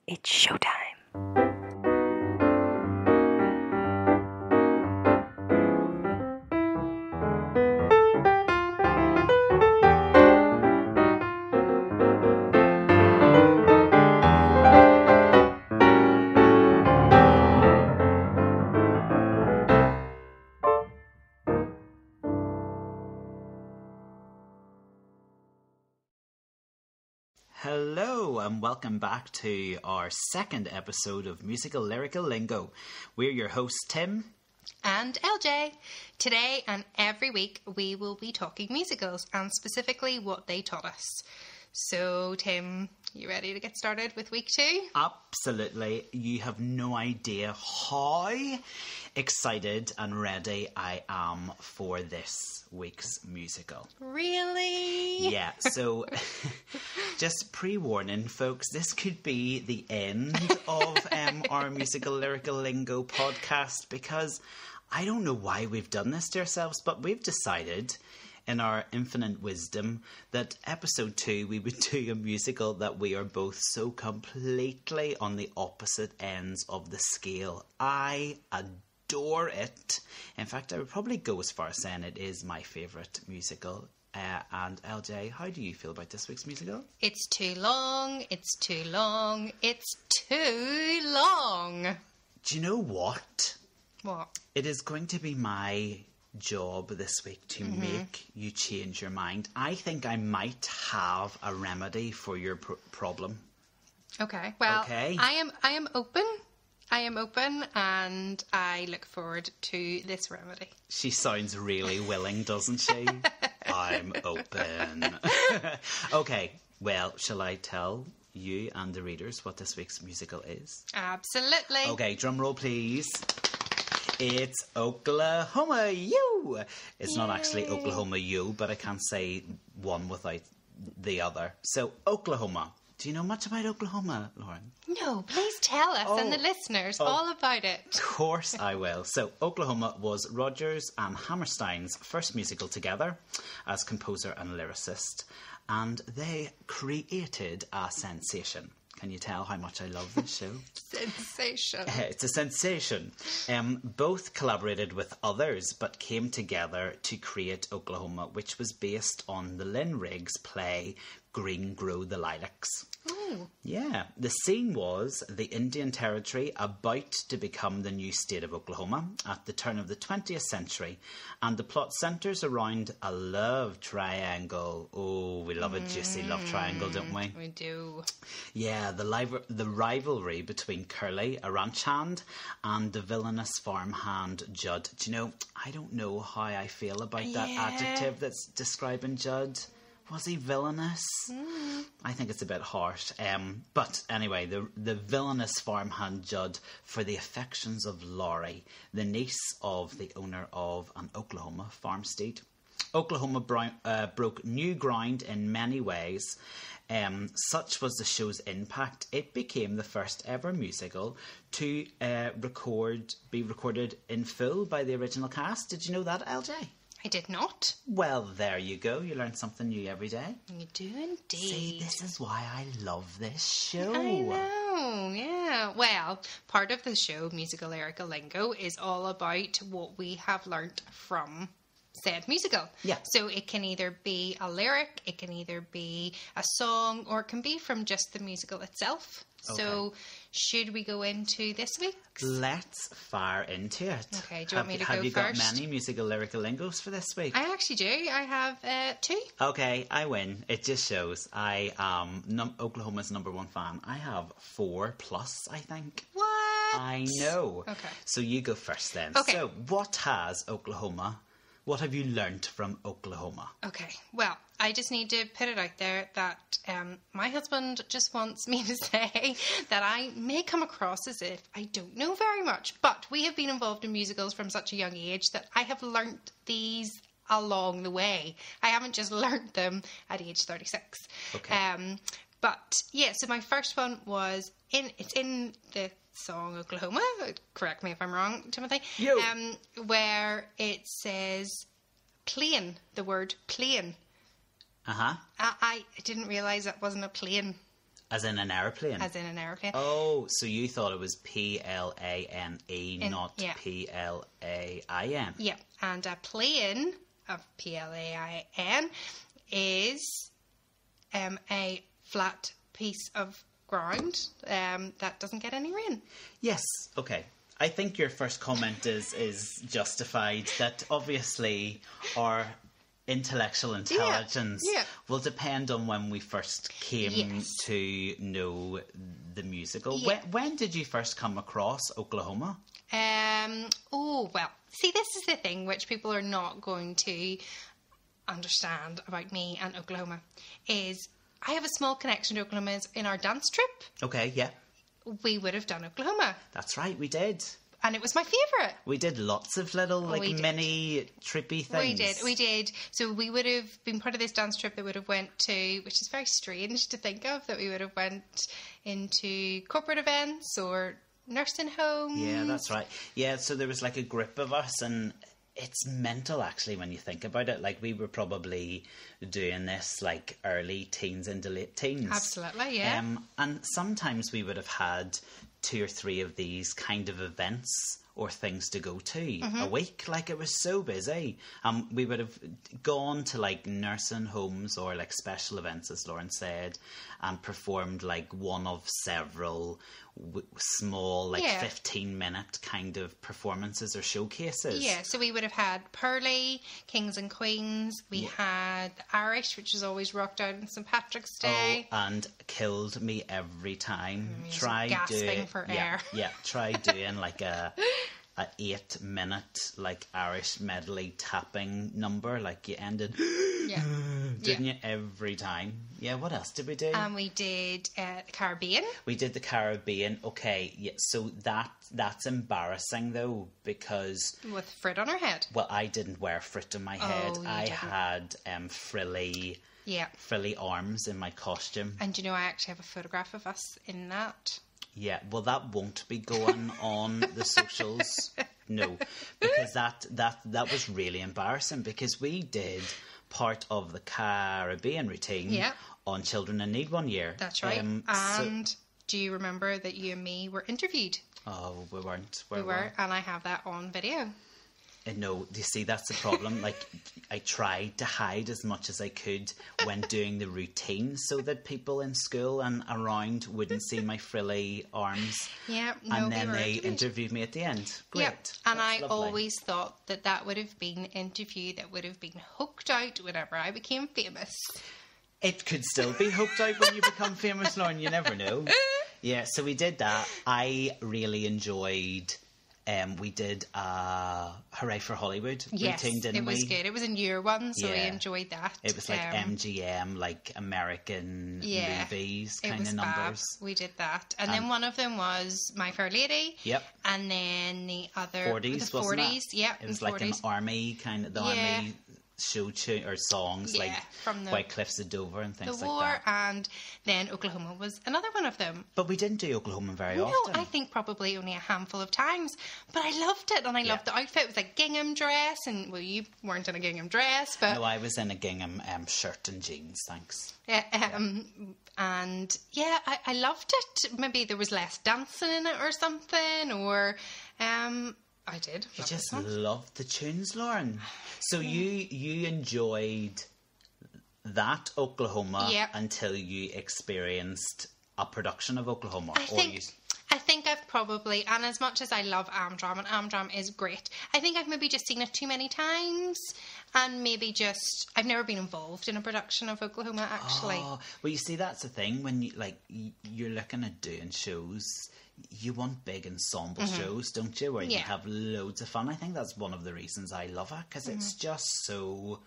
It's showtime. Hello and welcome back to our second episode of Musical Lyrical Lingo. We're your hosts Tim and LJ. Today and every week we will be talking musicals and specifically what they taught us. So Tim, you ready to get started with week 2? Absolutely. You have no idea how excited and ready I am for this week's musical. Really? Yeah, so just pre-warning folks, this could be the end of our Musical Lyrical Lingo podcast because I don't know why we've done this to ourselves, but we've decided in our infinite wisdom that episode 2 we would do a musical that we are both so completely on the opposite ends of the scale. I adore it. In fact, I would probably go as far as saying it is my favourite musical. And LJ, how do you feel about this week's musical? It's too long, it's too long, it's too long. Do you know what? What? It is going to be my job this week to make you change your mind. I think I might have a remedy for your problem. Okay. Well, okay. I am open. I am open and I look forward to this remedy. She sounds really willing, doesn't she? I'm open. Okay, well, shall I tell you and the readers what this week's musical is? Absolutely. Okay, drum roll please. It's Oklahoma You. It's not actually Oklahoma You, but I can't say one without the other. So, Oklahoma. Do you know much about Oklahoma, Lauren? No, please tell us and the listeners all about it. Of course I will. So, Oklahoma was Rodgers and Hammersteins' first musical together as composer and lyricist, and they created a sensation. Can you tell how much I love this show? Sensation. It's a sensation. Both collaborated with others, but came together to create Oklahoma, which was based on the Lynn Riggs play Green Grow the Lilacs. Ooh. Yeah, the scene was the Indian Territory about to become the new state of Oklahoma at the turn of the 20th century, and the plot centres around a love triangle. Oh, we love a juicy love triangle, don't we? We do. Yeah, the rivalry between Curly, a ranch hand, and the villainous farmhand Judd. Do you know, I don't know how I feel about that adjective that's describing Judd. Was he villainous? I think it's a bit harsh. But anyway, the villainous farmhand Judd for the affections of Laurie, the niece of the owner of an Oklahoma farmstead. Oklahoma broke new ground in many ways. Such was the show's impact. It became the first ever musical to be recorded in full by the original cast. Did you know that, LJ? I did not. Well, there you go. You learn something new every day. You do indeed. See, this is why I love this show. I know, yeah. Well, part of the show, Musical Lyrical Lingo, is all about what we have learnt from said musical. Yeah. So it can either be a lyric, it can either be a song, or it can be from just the musical itself. Okay. So should we go into this week's? Let's fire into it. Okay, do you want me to go first? Have you first? got many musical lyrical lingos for this week? I actually do. I have 2. Okay, I win. It just shows I am Oklahoma's number 1 fan. I have 4+, I think. What? I know. Okay. So you go first then. Okay. So what have you learnt from Oklahoma? Okay, well, I just need to put it out there that my husband just wants me to say that I may come across as if I don't know very much, but we have been involved in musicals from such a young age that I have learnt these along the way. I haven't just learnt them at age 36. Okay. But yeah, so my first one was it's in the song Oklahoma, correct me if I'm wrong, Timothy, Yo. Where it says plane, the word plane. Uh-huh. I didn't realise that wasn't a plane. As in an aeroplane? As in an aeroplane. Oh, so you thought it was Plane, not yeah. Plain. Yeah, and a plane of Plain is a flat piece of ground that doesn't get any rain. Yes, okay. I think your first comment is justified, that obviously our intellectual intelligence will depend on when we first came to know the musical. Yeah. When did you first come across Oklahoma? Well, see, this is the thing which people are not going to understand about me and Oklahoma, is I have a small connection to Oklahoma in our dance trip. Okay, yeah. We would have done Oklahoma. That's right, we did. And it was my favourite. We did lots of little, mini trippy things. We did. So we would have been part of this dance trip that would have went to, which is very strange to think of, that we would have went into corporate events or nursing homes. Yeah, that's right. Yeah, so there was like a group of us, and it's mental actually when you think about it. Like, we were probably doing this like early teens into late teens. Absolutely, yeah. And sometimes we would have had 2 or 3 of these kind of events or things to go to a week. Like, it was so busy. We would have gone to like nursing homes or like special events, as Lauren said, and performed like one of several small, like 15-minute kind of performances or showcases. Yeah, so we would have had Pearly, Kings and Queens. We had the Irish, which was always rocked out on St. Patrick's Day. Oh, and killed me every time. Try gasping for air. Yeah, try doing like a 8-minute like Irish medley tapping number. Like, you ended didn't you, every time? Yeah, what else did we do? And we did the Caribbean. We did the Caribbean. Okay, yeah, so that's embarrassing though, because with fruit on our head. Well, I didn't wear fruit on my head. I didn't. had frilly arms in my costume. And you know, I actually have a photograph of us in that. Yeah, well, that won't be going on the socials. No, because that was really embarrassing, because we did part of the Caribbean routine on Children in Need one year. That's right. Do you remember that you and me were interviewed? Oh, we weren't. We were, and I have that on video. No, you see, that's the problem. Like, I tried to hide as much as I could when doing the routine, so that people in school and around wouldn't see my frilly arms. Yeah, and then they interviewed me at the end. Great. Yeah, and that's lovely. Always thought that would have been an interview that would have been hooked out whenever I became famous. It could still be hooked out when you become famous, Lauren. You never know. Yeah, so we did that. I really enjoyed... we did Hooray for Hollywood routine, didn't we? It was good. It was in year 1, so we enjoyed that. It was like MGM, like American movies kind of numbers. Fab. We did that. And then one of them was My Fair Lady. Yep. And then the other... 40s, the wasn't 40s, it? Yeah. It was like 40s. An army kind of... The army show tune or songs like from the White Cliffs of Dover and things like that. And then Oklahoma was another one of them. But we didn't do Oklahoma very often. No, I think probably only a handful of times. But I loved it, and I loved the outfit. It was a gingham dress, and well, you weren't in a gingham dress, but no, I was in a gingham shirt and jeans. Thanks. And yeah, I loved it. Maybe there was less dancing in it or something, or I did. You just loved the tunes, Lauren. So you enjoyed that Oklahoma until you experienced a production of Oklahoma. I think I've probably, and as much as I love Amdram, and Amdram is great, I think I've maybe just seen it too many times, and maybe just, I've never been involved in a production of Oklahoma, actually. Oh, well, you see, that's the thing, when you're looking at doing shows, you want big ensemble shows, don't you, where you have loads of fun. I think that's one of the reasons I love it, because it's just so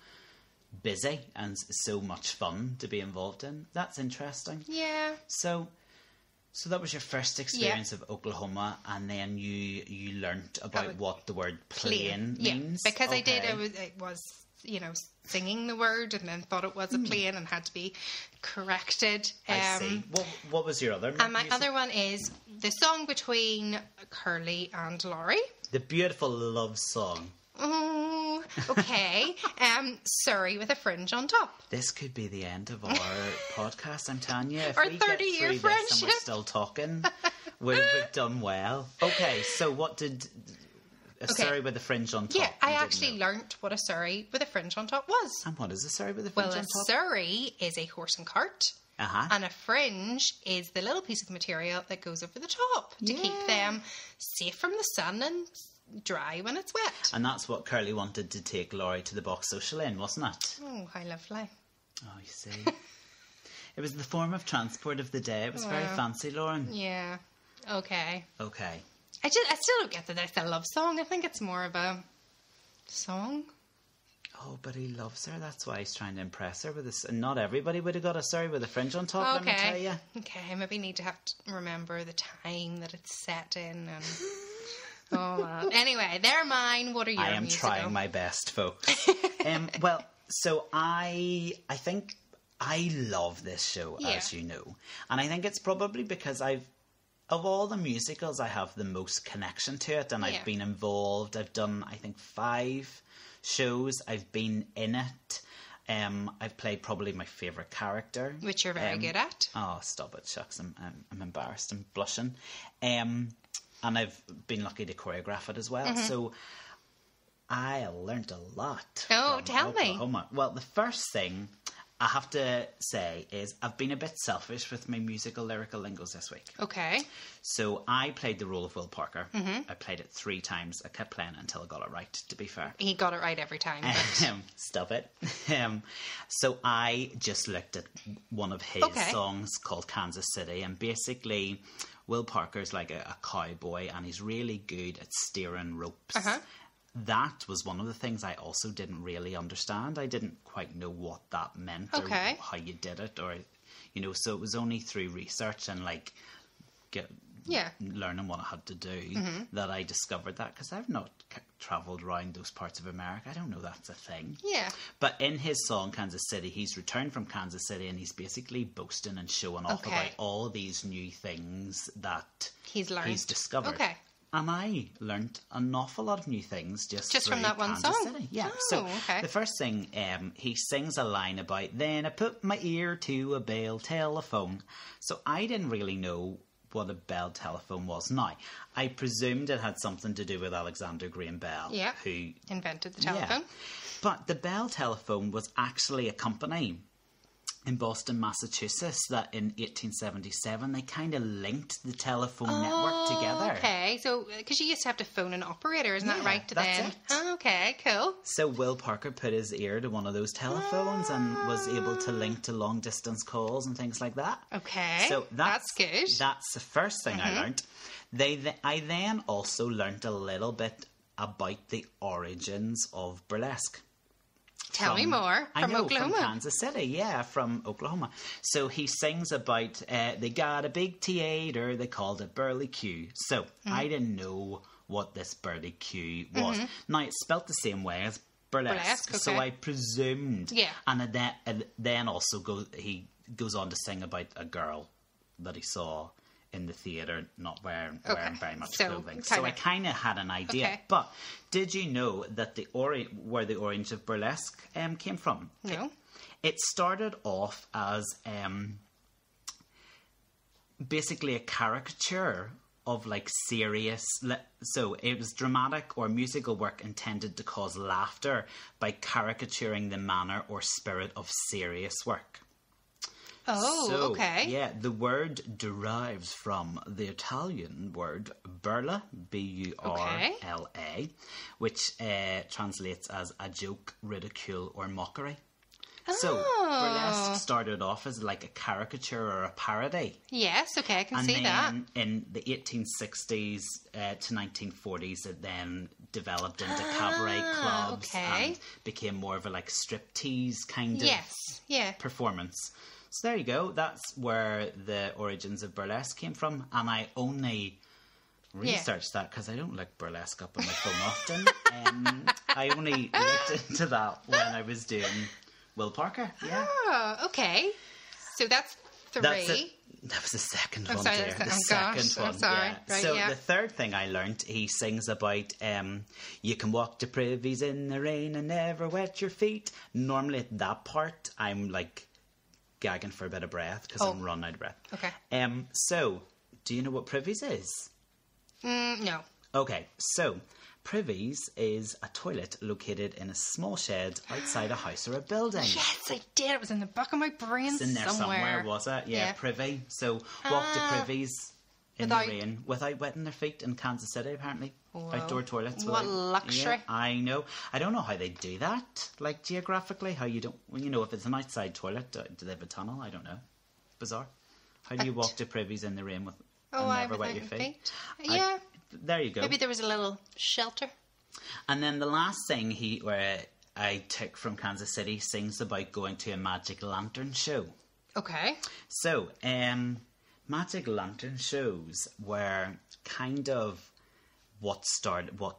busy and so much fun to be involved in. That's interesting. Yeah. So that was your first experience of Oklahoma, and then you learnt about what the word plane means. Yeah, because I did. It was singing the word, and then thought it was a plane and had to be corrected. I see. What was your other? And my other one is the song between Curly and Laurie. The beautiful love song. Oh, Okay. Surrey with a fringe on top. This could be the end of our podcast, I'm telling you. If Our we get 30-year through this friendship. and we're still talking, we've done well. Okay, so what did a Surrey with a fringe on top? Yeah, I You didn't actually know. learnt what a Surrey with a fringe on top was. And what is a Surrey with a fringe Well, on a top? Surrey is a horse and cart. Uh-huh. And a fringe is the little piece of material that goes over the top to keep them safe from the sun and dry when it's wet. And that's what Curly wanted to take Laurie to the box social in, wasn't it? Oh, how lovely. Oh, you see. It was the form of transport of the day. It was very fancy, Lauren. Yeah. Okay. Okay. I still don't get that it's a love song. I think it's more of a song. Oh, but he loves her. That's why he's trying to impress her with this. And not everybody would have got a Surrey with a fringe on top, let me tell you. Okay, I maybe need to remember the time that it's set in and all that. Anyway, they're mine. What are your I am musical? trying my best, folks. Well, so I think I love this show, as you know. And I think it's probably because of all the musicals, I have the most connection to it. And I've been involved. I've done, I think, 5 shows. I've been in it. I've played probably my favourite character. Which you're very good at. Oh, stop it, shucks. I'm embarrassed. I'm blushing. And I've been lucky to choreograph it as well. So I learnt a lot. Oh, from tell me. Oklahoma. Well, the first thing I have to say is I've been a bit selfish with my musical lyrical lingos this week. Okay. So I played the role of Will Parker. I played it 3 times. I kept playing it until I got it right, to be fair. He got it right every time. But... Stop it. So I just looked at one of his songs called Kansas City, and basically Will Parker's like a cowboy, and he's really good at steering ropes. That was one of the things I also didn't really understand. I didn't quite know what that meant or how you did it, or so it was only through research and like learning what I had to do that I discovered that, because I've not travelled around those parts of America. I don't know that's a thing. Yeah. But in his song Kansas City, he's returned from Kansas City and he's basically boasting and showing off about all these new things that he's discovered. Okay. And I learnt an awful lot of new things just from that one Kansas song? City. Yeah. Oh, so okay. the first thing, he sings a line about, then I put my ear to a bell telephone. So I didn't really know what a bell telephone was. Now, I presumed it had something to do with Alexander Graham Bell, who invented the telephone. But the bell telephone was actually a company in Boston, Massachusetts, that in 1877 they kind of linked the telephone network together. Okay, so because you used to have to phone an operator, isn't that right? That's it. Oh, okay, cool. So Will Parker put his ear to one of those telephones and was able to link to long distance calls and things like that. Okay, so that's good. That's the first thing I learnt. I then also learnt a little bit about the origins of burlesque. Tell me more. From Oklahoma. From Kansas City, from Oklahoma. So he sings about, they got a big theatre, they called it Burley Q. So I didn't know what this Burley Q was. Now, it's spelt the same way as burlesque. Okay. So I presumed. Yeah. And then also he goes on to sing about a girl that he saw in the theatre, not wearing very much clothing. So I kind of had an idea. Okay. But did you know that where the origin of burlesque came from? No. It started off as basically a caricature of like serious. So it was dramatic or musical work intended to cause laughter by caricaturing the manner or spirit of serious work. Oh, so, okay. Yeah, the word derives from the Italian word burla, B-U-R-L-A, which translates as a joke, ridicule, or mockery. So, burlesque started off as like a caricature or a parody. Yes, okay, I can see that. And then in the 1860s to 1940s, it then developed into cabaret clubs and became more of a like striptease kind of performance. So there you go. That's where the origins of burlesque came from. And I only researched that because I don't look burlesque up on my phone often. I only looked into that when I was doing Will Parker. Yeah. Oh, okay. So that's 3. That's it. That was the second one, sorry, dear. The gosh, second one. I'm sorry. Yeah. Right, So yeah. the third thing I learnt, he sings about you can walk to privies in the rain and never wet your feet. Normally at that part, I'm like gagging for a bit of breath because I'm running out of breath. Okay. So, do you know what privies is? No. Okay, so privies is a toilet located in a small shed outside a house or a building. Yes, I did. It was in the back of my brain It's in there somewhere, was it? Yeah, privy. So walk to privies in the rain without wetting their feet in Kansas City, apparently. Whoa. Outdoor toilets. What luxury. Yeah, I know. I don't know how they do that, like geographically, how you don't, well, you know, if it's an outside toilet, do they have a tunnel? I don't know. Bizarre. How do you walk to privies in the rain and never wet your feet? Yeah. There you go. Maybe there was a little shelter. And then the last thing I took from Kansas City sings about going to a magic lantern show. Okay. So, magic lantern shows were kind of what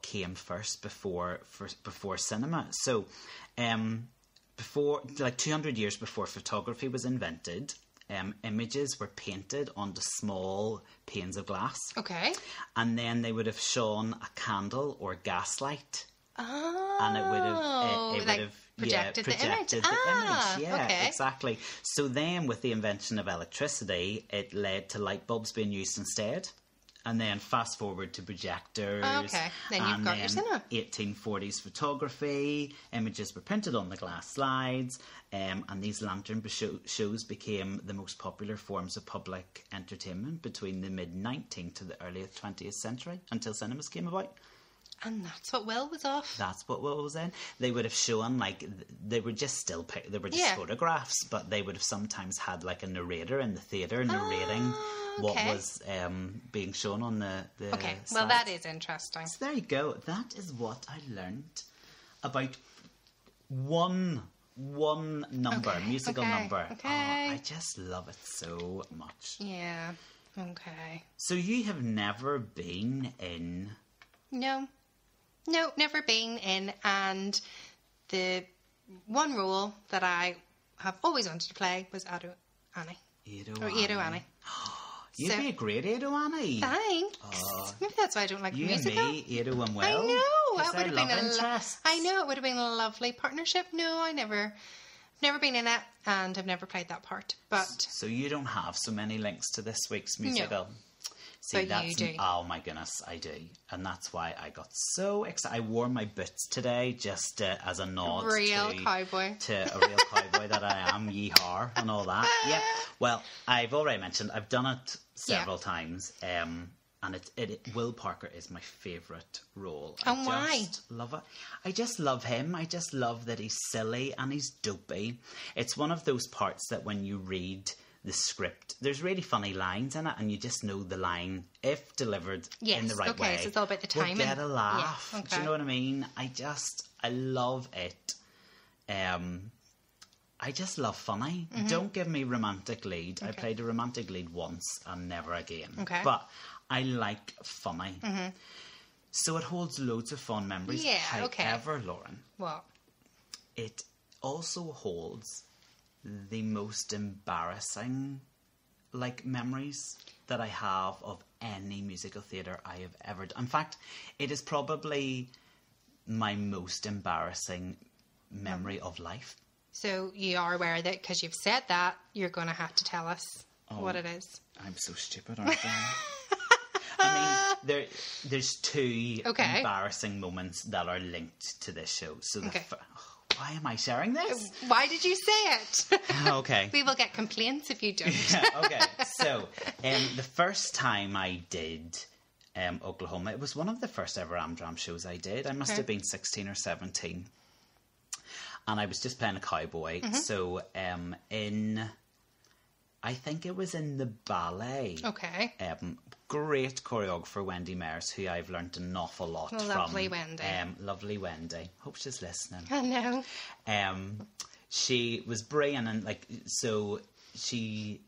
came first before cinema. So, before, like 200 years before photography was invented, images were painted onto small panes of glass. Okay. And then they would have shone a candle or gaslight. Oh. And it would have projected the image. Yeah, okay. exactly. So then with the invention of electricity, it led to light bulbs being used instead. And then fast forward to projectors. Okay, then you've got your cinema. 1840s photography, images were printed on the glass slides, and these lantern shows became the most popular forms of public entertainment between the mid-19th to the early 20th century, until cinemas came about. And that's what Will was off. That's what Will was in. They would have shown, like, they were just photographs, but they would have sometimes had, like, a narrator in the theatre narrating what was being shown on the Okay, slides. well, that is interesting. So there you go. That is what I learned about one number, musical number. Okay. Oh, I just love it so much. Yeah, okay. So you have never been in... No, never been in, and the one role that I have always wanted to play was Ado Annie. Ado Annie. You'd be a great Ado Annie. Thanks. Maybe that's why I don't like musical. You and me, Ado and Will. I know. That would have been I know, it would have been a lovely partnership. No, I never been in it, and have never played that part. But so you don't have so many links to this week's musical. No. See, but you do. Oh my goodness, I do. And that's why I got so excited. I wore my boots today just as a nod to a real cowboy that I am, yeehaw, and all that. Yeah. Well, I've already mentioned, I've done it several times. And Will Parker is my favourite role. And why? I just love it. I just love him. I just love that he's silly and he's dopey. It's one of those parts that when you read the script, there's really funny lines in it, and you just know the line, if delivered in the right way, so it's all about the timing. We'll get a laugh. Yeah, okay. Do you know what I mean? I love it. I just love funny. Mm-hmm. Don't give me romantic lead. Okay. I played a romantic lead once and never again. Okay. But I like funny. Mm-hmm. So it holds loads of fond memories. Yeah, However, Lauren, what? It also holds the most embarrassing memories that I have of any musical theatre I have ever done. In fact, it is probably my most embarrassing memory of life. So you are aware that because you've said that, you're going to have to tell us what it is. I'm so stupid, aren't I? I mean, there's two embarrassing moments that are linked to this show. So why am I sharing this? Why did you say it? Okay. We will get complaints if you don't. Okay. So, the first time I did Oklahoma, it was one of the first ever Amdram shows I did. I must have been 16 or 17. And I was just playing a cowboy. Mm-hmm. So, I think it was in the ballet. Okay. Great choreographer Wendy Mears, who I've learnt an awful lot from. Lovely Wendy. Lovely Wendy. Hope she's listening. I know. She was brilliant, and so she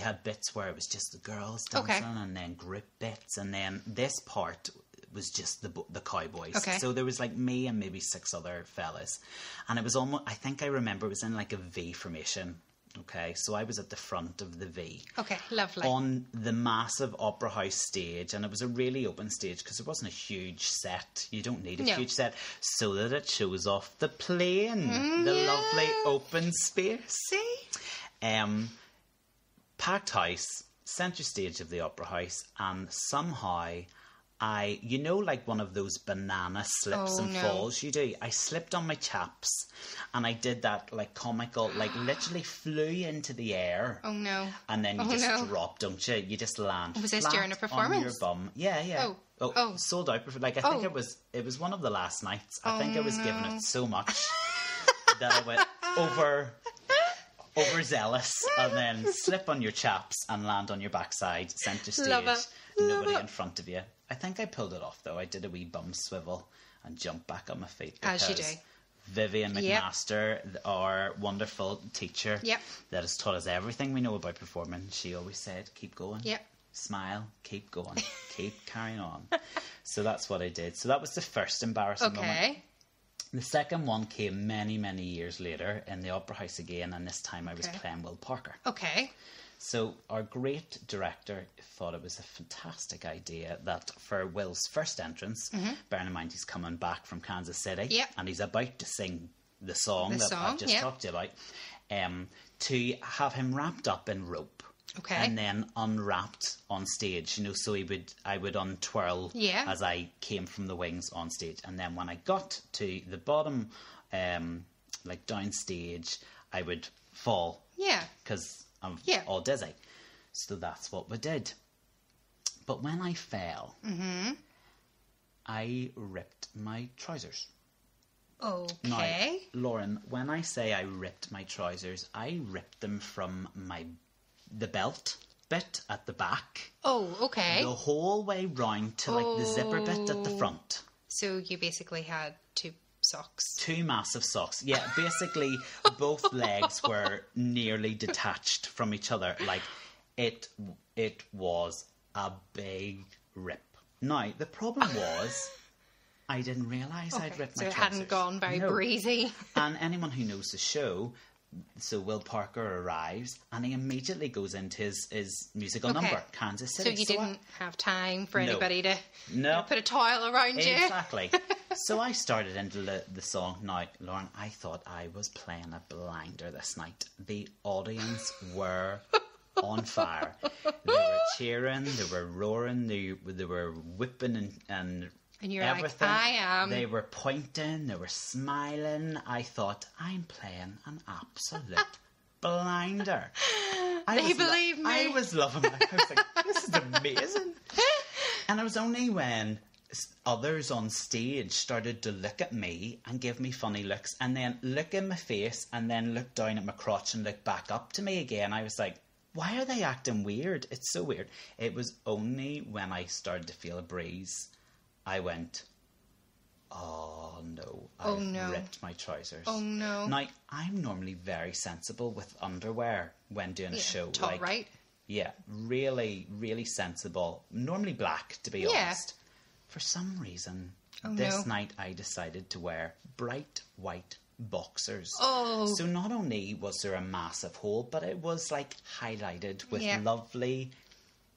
had bits where it was just the girls dancing, and then group bits, and then this part was just the cowboys. Okay. So there was me and maybe 6 other fellas, and it was almost, I think I remember it was in a V formation. Okay, so I was at the front of the V. Okay, lovely. On the massive Opera House stage, and it was a really open stage because it wasn't a huge set. You don't need a huge set, so that it shows off the plane, the lovely open space. See? Packed house, centre stage of the Opera House, and somehow like one of those banana slips and falls you do. I slipped on my chaps, and I did that like comical, like literally flew into the air. Oh no! And then you just drop, don't you? You just land. Was this during a performance? On your bum. Yeah. Oh, sold out. Like I think it was one of the last nights. I think I was giving it so much that I went overzealous, and then slip on your chaps and land on your backside, centre stage. Love it. Nobody in front of you. I think I pulled it off though. I did a wee bum swivel and jumped back on my feet. As you do. Vivian McMaster, our wonderful teacher that has taught us everything we know about performing, she always said, keep going. Yep. Smile, keep going, keep carrying on. So that's what I did. So that was the first embarrassing moment. The second one came many, many years later in the Opera House again, and this time I was playing Will Parker. Okay. So our great director thought it was a fantastic idea that for Will's first entrance, bearing in mind he's coming back from Kansas City, and he's about to sing the song I've just talked to you about, to have him wrapped up in rope. Okay. And then unwrapped on stage, so I would untwirl as I came from the wings on stage. And then when I got to the bottom, like downstage, I would fall. Yeah. Because I'm all dizzy. So that's what we did. But when I fell, I ripped my trousers. Okay. Now, Lauren, when I say I ripped my trousers, I ripped them from the belt bit at the back. Oh, okay. The whole way round to like the zipper bit at the front. So you basically had two socks. Two massive socks. Yeah, basically both legs were nearly detached from each other. Like it was a big rip. Now, the problem was I didn't realise I'd ripped my trousers. So it hadn't gone very breezy. And anyone who knows the show, so Will Parker arrives and he immediately goes into his musical number, Kansas City. So you didn't have time for anybody to put a towel around you? Exactly. So I started into the song. Now, Lauren, I thought I was playing a blinder this night. The audience were on fire. They were cheering, they were roaring, they were whipping and you're everything. like, I am. They were pointing, they were smiling. I thought, I'm playing an absolute blinder. They believe me. I was loving it. I was like, this is amazing. And it was only when others on stage started to look at me and give me funny looks and then look in my face and then look down at my crotch and look back up to me again. I was like, why are they acting weird? It's so weird. It was only when I started to feel a breeze I went, oh no, I've ripped my trousers. Oh no. Now, I'm normally very sensible with underwear when doing a show. Right? Yeah, really, really sensible. Normally black, to be honest. For some reason, this night I decided to wear bright white boxers. Oh. So not only was there a massive hole, but it was like highlighted with lovely,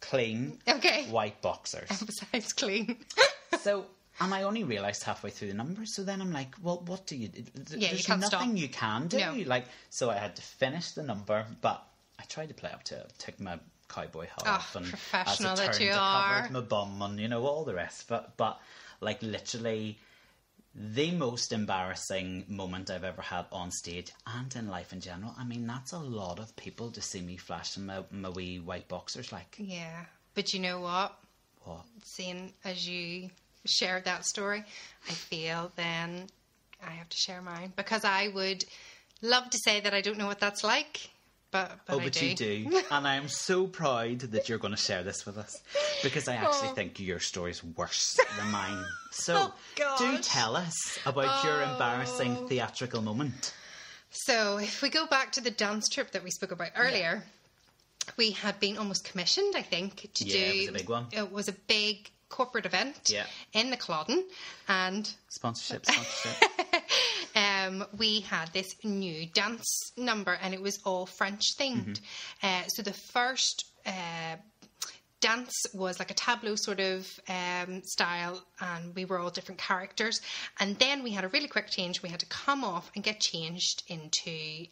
clean white boxers. Emphasize clean. So, and I only realised halfway through the number, so then I'm like, well, what do you do? There's nothing you can do. No. Like, so I had to finish the number, but I tried to play up to it, take my cowboy hat off, and professional as it that turned, you I are. covered my bum and, all the rest of it. But, like, literally the most embarrassing moment I've ever had on stage and in life in general. I mean, that's a lot of people to see me flashing my wee white boxers, like. Yeah, but you know what? What? Seeing as you shared that story, I feel then I have to share mine, because I would love to say that I don't know what that's like, but I do. You do. And I am so proud that you're going to share this with us, because I actually think your story's worse than mine. So do tell us about your embarrassing theatrical moment. So if we go back to the dance troupe that we spoke about earlier, we had been almost commissioned, I think, to do... it was a big one. It was a big corporate event in the Cloddon, and... Sponsorship. we had this new dance number, and it was all French themed. So the first dance was like a tableau sort of style, and we were all different characters. And then we had a really quick change. We had to come off and get changed into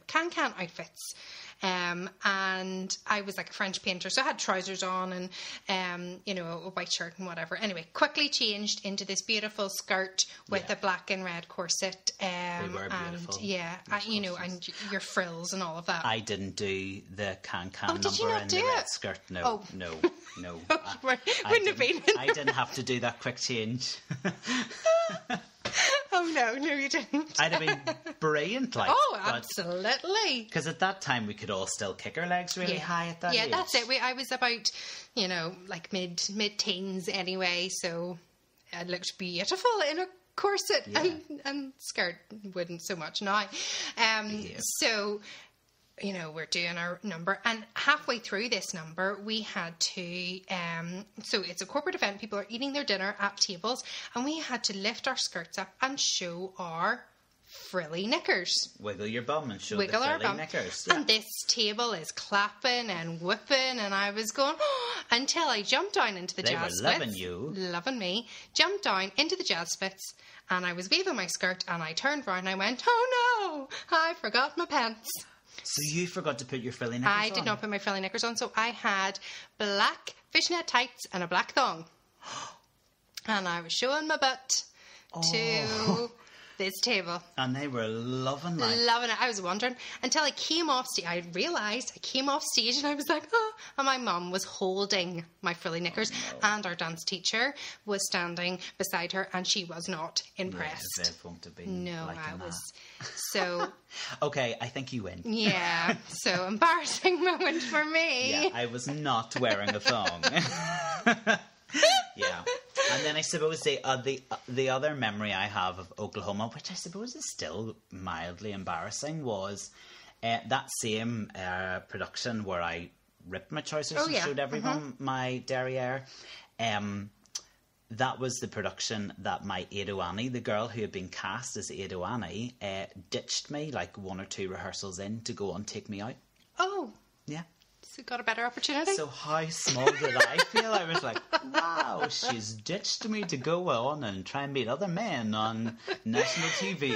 can-can outfits. And I was like a French painter, so I had trousers on and, you know, a white shirt and whatever. Anyway, quickly changed into this beautiful skirt with a black and red corset. They were beautiful. And, you know, and your frills and all of that. I didn't do the can-can did you number not in do the red it? skirt. No, Oh. no. Wouldn't have been. I didn't have to do that quick change. Oh, no, you didn't. I'd have been brilliant, like. Oh, absolutely. Because at that time we could all still kick our legs really high at that age. Yeah, that's it. I was about, you know, like mid-teens anyway, so I looked beautiful in a corset and skirt. Wouldn't so much now. So, you know, we're doing our number, and halfway through this number we had to so it's a corporate event, people are eating their dinner at tables, and we had to lift our skirts up and show our frilly knickers. Wiggle your bum and show the frilly knickers. And this table is clapping and whooping, and I was going until I jumped down into the jazz splits. Loving me. Jumped down into the jazz splits, and I was waving my skirt, and I turned round and I went, oh no, I forgot my pants. So you forgot to put your frilly knickers on? I did not put my frilly knickers on, so I had black fishnet tights and a black thong. And I was showing my butt to this table. And they were loving life. Loving it. I was wondering until I came off stage. I realised I came off stage and I was like, oh. And my mum was holding my frilly knickers, and our dance teacher was standing beside her, and she was not impressed. Yeah, it won't have been I was. So. Okay, I think you win. Yeah, so embarrassing moment for me. Yeah, I was not wearing a thong. Yeah. And then I suppose the other memory I have of Oklahoma, which I suppose is still mildly embarrassing, was that same production where I ripped my trousers and showed everyone my derriere. That was the production that my Ado Annie, the girl who had been cast as Ado Annie, ditched me like 1 or 2 rehearsals in to go and take me out. Oh. Yeah. So got a better opportunity. So how small did I feel? I was like, wow, she's ditched me to go on and try and meet other men on national TV.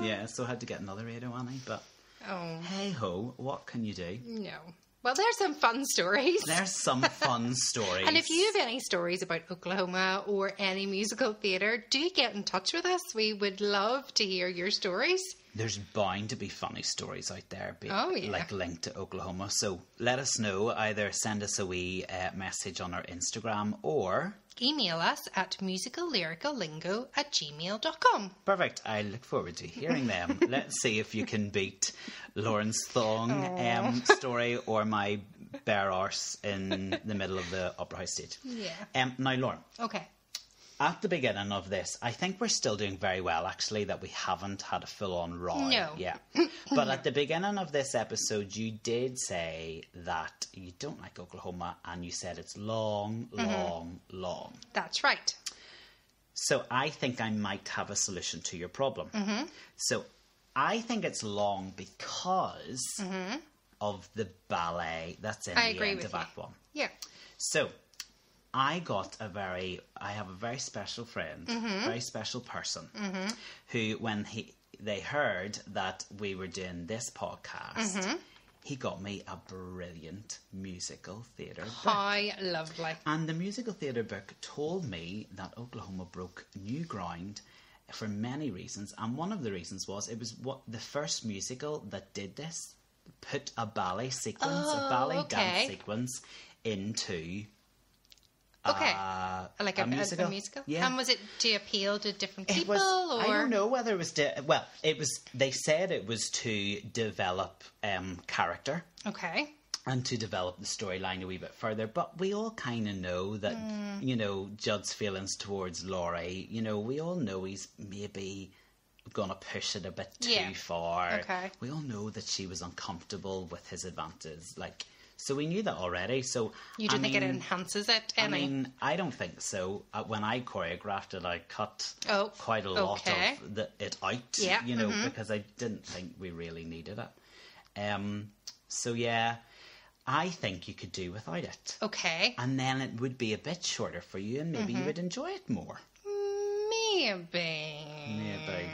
Yeah, so I had to get another Ado Annie, but hey ho, what can you do? No. Well, there's some fun stories. There's some fun stories. And if you have any stories about Oklahoma or any musical theatre, do get in touch with us. We would love to hear your stories. There's bound to be funny stories out there, like linked to Oklahoma. So let us know. Either send us a wee message on our Instagram or email us at musicallyricallingo@gmail.com. Perfect. I look forward to hearing them. Let's see if you can beat Lauren's thong story or my bare arse in the middle of the Opera House stage. Yeah. Now, Lauren. Okay. At the beginning of this, I think we're still doing very well, actually, that we haven't had a full-on row. No. Yeah. But at the beginning of this episode, you did say that you don't like Oklahoma, and you said it's long, long. That's right. So I think I might have a solution to your problem. So I think it's long because of the ballet that's in the end of Act 1. Yeah. So I have a very special friend, very special person, who when they heard that we were doing this podcast, he got me a brilliant musical theatre book. How lovely. And the musical theatre book told me that Oklahoma broke new ground for many reasons, and one of the reasons was it was the first musical that did this, put a ballet sequence, a ballet dance sequence into like a musical? Yeah. And was it to appeal to different people? I don't know whether it was they said it was to develop character. Okay. And to develop the storyline a wee bit further. But we all kind of know that, you know, Judd's feelings towards Laurie, you know, we all know he's maybe going to push it a bit too far. Okay. We all know that she was uncomfortable with his advances. Like, So we knew that already. So You don't think it enhances it any? I don't think so. When I choreographed it, I cut Oh, quite a lot okay. of it out, Yeah, you know, because I didn't think we really needed it. So yeah, I think you could do without it. Okay. And then it would be a bit shorter for you, and maybe you would enjoy it more. Maybe.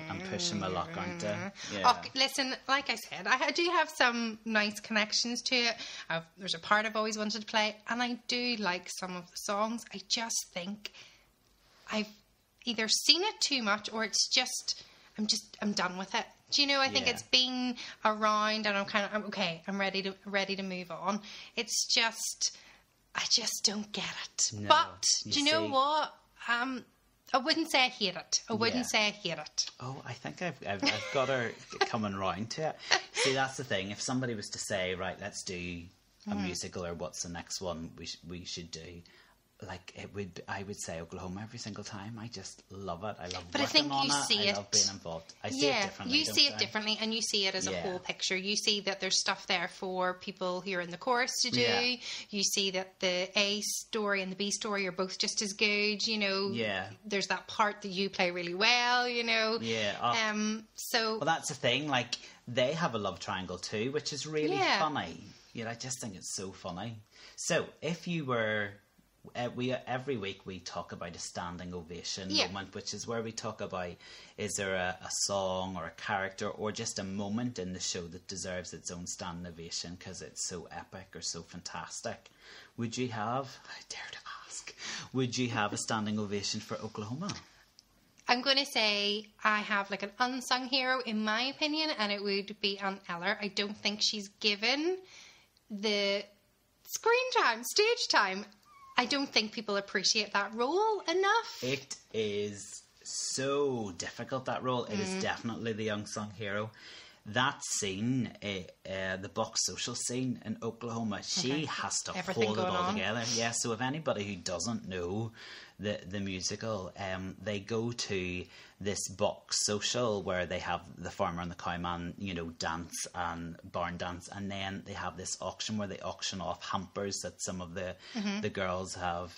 I'm pushing my luck, aren't I? Yeah. Oh, listen, like I said, I do have some nice connections to it. There's a part I've always wanted to play, and I do like some of the songs. I just think I've either seen it too much, or it's just I'm done with it. Do you know? I think it's been around, and I'm okay. I'm ready to move on. It's just I just don't get it. No, but do you know what? I wouldn't say I hate it. I wouldn't say I hate it. Oh, I think I've got her coming round to it. See, that's the thing. If somebody was to say, right, let's do a musical, or what's the next one we should do, like I would say Oklahoma every single time. I just love it. I love but working I think on you it. See I love being involved. I see it differently. You see it differently, and you see it as a whole picture. You see that there's stuff there for people who are in the chorus to do. Yeah. You see that the A story and the B story are both just as good. You know. Yeah. There's that part that you play really well. You know. Yeah. Well, that's the thing. Like, they have a love triangle too, which is really funny. Yeah, I just think it's so funny. So if you were. Every week we talk about a standing ovation moment, which is where we talk about, is there a song or a character or just a moment in the show that deserves its own standing ovation because it's so epic or so fantastic. Would you have, I dare to ask, would you have a standing ovation for Oklahoma? I'm going to say I have like an unsung hero in my opinion, and it would be Aunt Eller. I don't think she's given the screen time, stage time. I don't think people appreciate that role enough. It is so difficult, that role. It is definitely the unsung hero. That scene, the box social scene in Oklahoma, she has to hold it all together. Yeah, so if anybody who doesn't know the musical, they go to this box social where they have the farmer and the cowman, you know, dance and barn dance, and then they have this auction where they auction off hampers that some of the girls have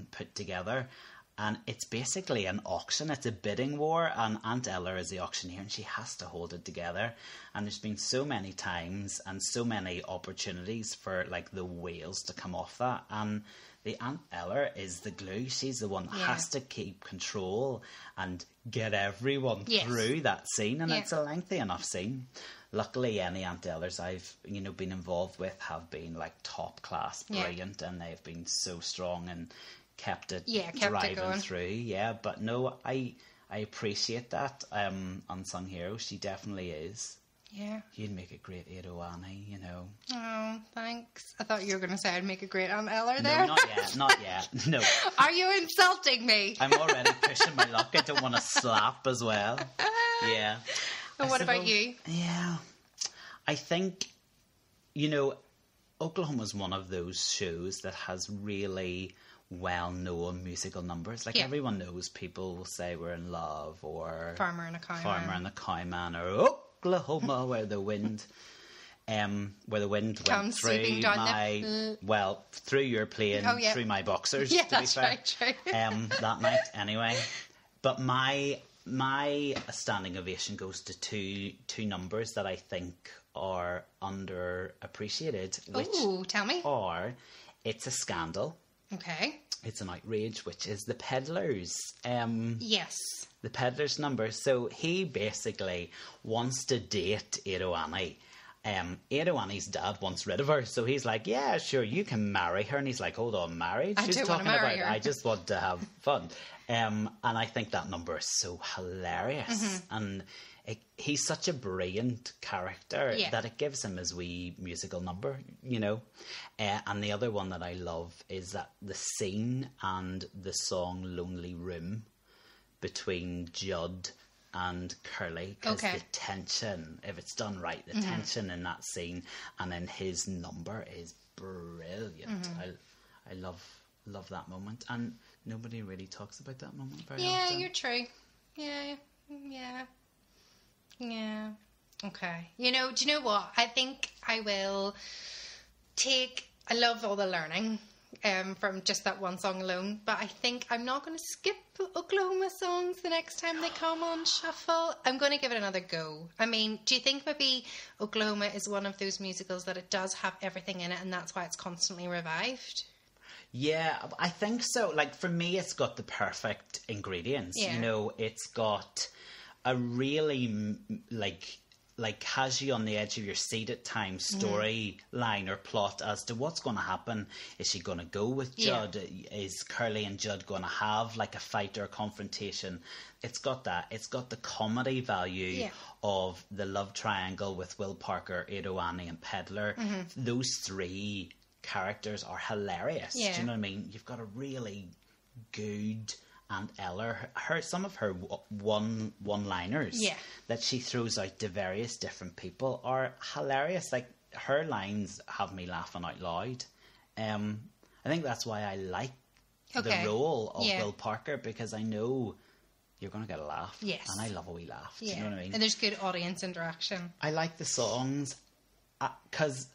put together. And it's basically an auction. It's a bidding war, and Aunt Eller is the auctioneer, and she has to hold it together. And there's been so many times and so many opportunities for like the wheels to come off that. And the Aunt Eller is the glue. She's the one that has to keep control and get everyone through that scene. And it's a lengthy enough scene. Luckily, any Aunt Ellers I've been involved with have been like top class, brilliant, and they've been so strong and kept it driving through. But no, I appreciate that unsung hero. She definitely is. Yeah, you'd make a great Edo Annie, you know. Oh, thanks. I thought you were going to say I'd make a great Aunt Eller there. No, not yet. No. Are you insulting me? I'm already pushing my luck. I don't want to slap as well. Yeah. And what about you? Yeah, I think Oklahoma's one of those shows that has really well-known musical numbers. Like everyone knows, people will say We're in Love or Farmer and the Cowman or Oklahoma where the wind went through through your plane, through my boxers, to be fair. Right, true. That night anyway. But my standing ovation goes to two numbers that I think are underappreciated, which tell me. are It's a Scandal. Okay. It's an Outrage, which is the Peddlers. Yes. The Peddlers number. So he basically wants to date Edo Annie. Edo Annie's dad wants rid of her. So he's like, yeah, sure, you can marry her. And he's like, hold on, marriage? She's talking about, I just want to have fun. And I think that number is so hilarious. And he's such a brilliant character that it gives him his wee musical number, and the other one that I love is that the scene and the song Lonely Room between Judd and Curly, because the tension, if it's done right, the tension in that scene and in his number is brilliant. I love that moment, and nobody really talks about that moment very often. Yeah, you're true. Yeah. Okay. Do you know what? I think I will take I love all the learning from just that one song alone. But I think I'm not going to skip Oklahoma songs the next time they come on shuffle. I'm going to give it another go. I mean, do you think maybe Oklahoma is one of those musicals that it does have everything in it and that's why it's constantly revived? Yeah, I think so. Like, for me, it's got the perfect ingredients. Yeah. You know, it's got a really, like has you on the edge of your seat at times storyline or plot as to what's going to happen. Is she going to go with Judd? Yeah. Is Curly and Judd going to have like a fight or a confrontation? It's got that. It's got the comedy value of the love triangle with Will Parker, Ado Annie and Peddler. Those three characters are hilarious. Do you know what I mean? You've got a really good Aunt Eller. Some of her one-liners that she throws out to various different people are hilarious. Like, her lines have me laughing out loud. I think that's why I like the role of Will Parker, because I know you're going to get a laugh. Yes. And I love a wee laugh. Do you know what I mean? And there's good audience interaction. I like the songs because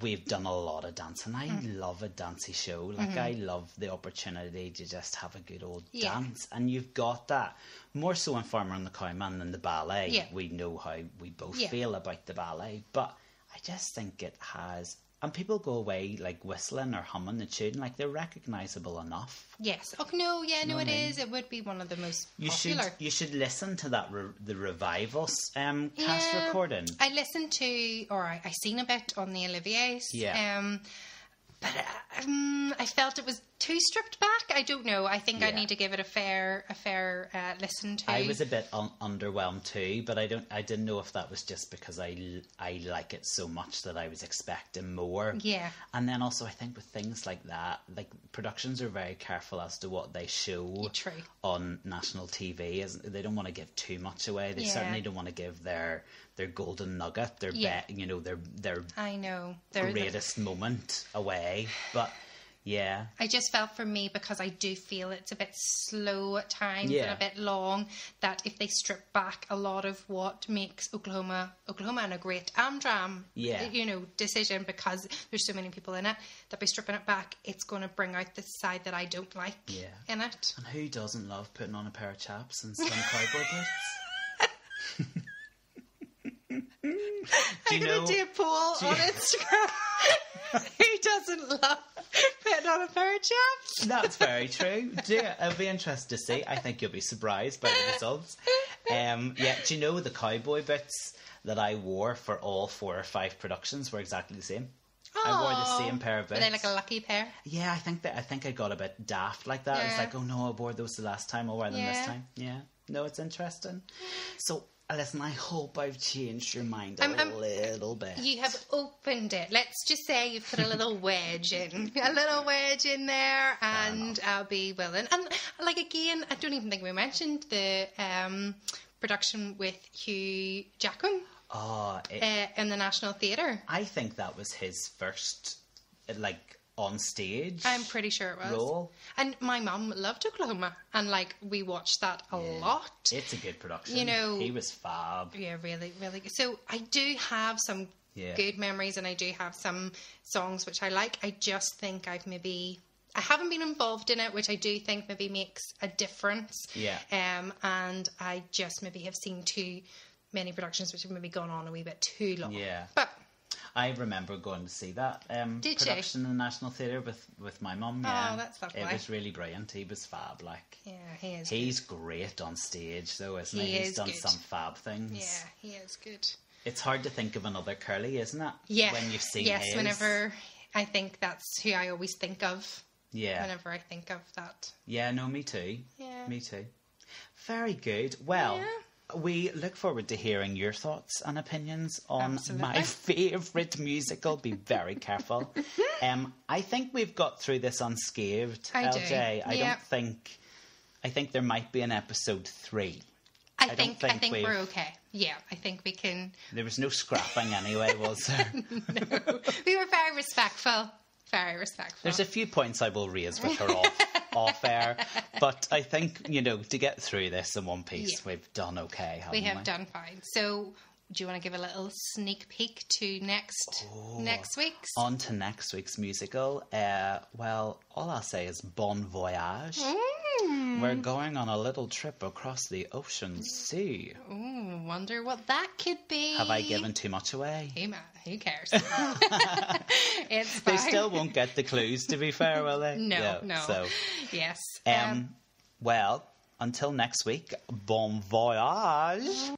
we've done a lot of dancing. I love a dancey show. Like, I love the opportunity to just have a good old dance. And you've got that. More so in Farmer and the Cowman than the ballet. Yeah. We know how we both feel about the ballet. But I just think it has... And people go away, like, whistling or humming the tune. Like, they're recognisable enough. Yes. Oh, no, yeah, no, it is. It would be one of the most popular. You should listen to that, the Revival cast recording. I listened to, or I seen a bit on the Olivier's. Yeah. But I felt it was too stripped back. I don't know. I think I need to give it a fair listen to. I was a bit underwhelmed too, but I didn't know if that was just because I like it so much that I was expecting more. Yeah. And then also, I think with things like that, like, productions are very careful as to what they show on national TV. They don't want to give too much away. They certainly don't want to give their golden nugget, their greatest moment away. But yeah, I just felt, for me, because I do feel it's a bit slow at times and a bit long, that if they strip back a lot of what makes Oklahoma and a great Amdram decision, because there's so many people in it, that by stripping it back, it's going to bring out the side that I don't like in it. And who doesn't love putting on a pair of chaps and some cowboy boots? I'm going to do a poll on Instagram. Who doesn't love putting on a pair of chaps? That's very true. I'll be interested to see. I think you'll be surprised by the results. Do you know the cowboy boots that I wore for all 4 or 5 productions were exactly the same? I wore the same pair of boots. Were they like a lucky pair? Yeah, I think I got a bit daft like that. Yeah. I was like, oh no, I wore those the last time, I'll wear them this time. Yeah. No, it's interesting. So, listen, I hope I've changed your mind a little bit. You have opened it. Let's just say you've put a little wedge in. A little wedge in there, and I'll be willing. And, like, again, I don't even think we mentioned the production with Hugh Jackman in the National Theatre. I think that was his first, like, on stage. I'm pretty sure it was. Role. And my mum loved Oklahoma, and like, we watched that a lot. It's a good production. You know, he was fab. Yeah, really, really good. So I do have some good memories, and I do have some songs which I like. I just think I haven't been involved in it, which I do think maybe makes a difference. Yeah. And I just maybe have seen too many productions which have maybe gone on a wee bit too long. Yeah. But I remember going to see that production in the National Theatre with my mum. Yeah. Oh, that's lovely. It was really brilliant. He was fab, like. Yeah, he is. He's great on stage, though, isn't he? He's done some fab things. Yeah, he is good. It's hard to think of another Curly, isn't it? Yeah. When you've seen his. Whenever I think that's who I always think of. Yeah. Whenever I think of that. Yeah, no, me too. Yeah. Me too. Very good. Well. Yeah. We look forward to hearing your thoughts and opinions on my favourite musical. Be very careful. I think we've got through this unscathed, LJ. I think there might be an episode 3. I think we're okay. Yeah, I think we can. There was no scrapping anyway, was there? No. We were very respectful. Very respectful. There's a few points I will raise with her off air, but I think, to get through this in one piece, we've done okay, haven't we? We have done fine. So do you want to give a little sneak peek to next week's? On to next week's musical. Well, all I'll say is bon voyage. We're going on a little trip across the ocean sea. Ooh, wonder what that could be. Have I given too much away? Who cares? It's fine. They still won't get the clues, to be fair, will they? No. So, yes. well, until next week, bon voyage.